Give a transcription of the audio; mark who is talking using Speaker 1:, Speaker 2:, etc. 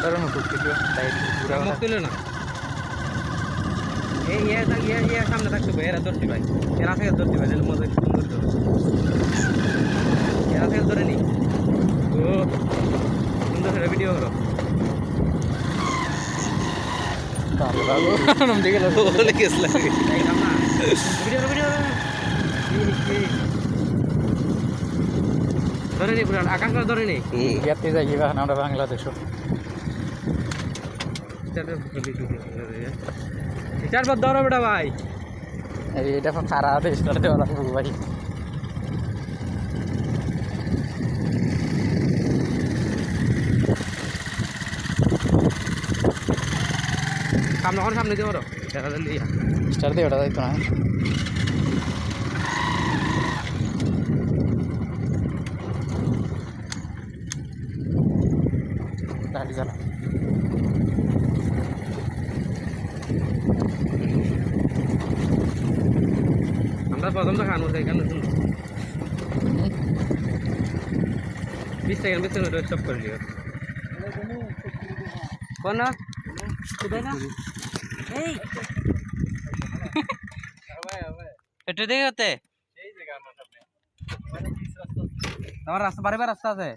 Speaker 1: ধরো মুখ কিছু পুরা
Speaker 2: মুখ তুলে না এই সামনে থাকতে ভাই এরা ধরতে ভাই এরা থেকে ধরতে ভাই তাহলে মজা সুন্দর ধরো এরা থেকে ধরে নি ও সুন্দর করে ভিডিও করো
Speaker 1: নাম দিকে
Speaker 2: বলে কেস লাগে ভিডিও ভিডিও ধরে নি পুরান আকাঙ্ক্ষা ধরে নি
Speaker 1: ইয়াতে যাই এবার আমরা বাংলাদেশ
Speaker 2: চার বার ধরো বেটা ভাই
Speaker 1: এটা খারা দেশ দেওয়া লাগবে ভাই
Speaker 2: সামনে ওখানে সামনে দিয়ে পারো দেখা যাচ্ছে
Speaker 1: স্টার দিয়ে ওটা যাইতো না গাড়ি চালা
Speaker 2: আমরা প্রথম তো খানো এখানে শুনো 20 সেকেন্ড স্টপ করে দিও কোন না এই একটু দেখে হতে তোমার রাস্তা বারে রাস্তা আছে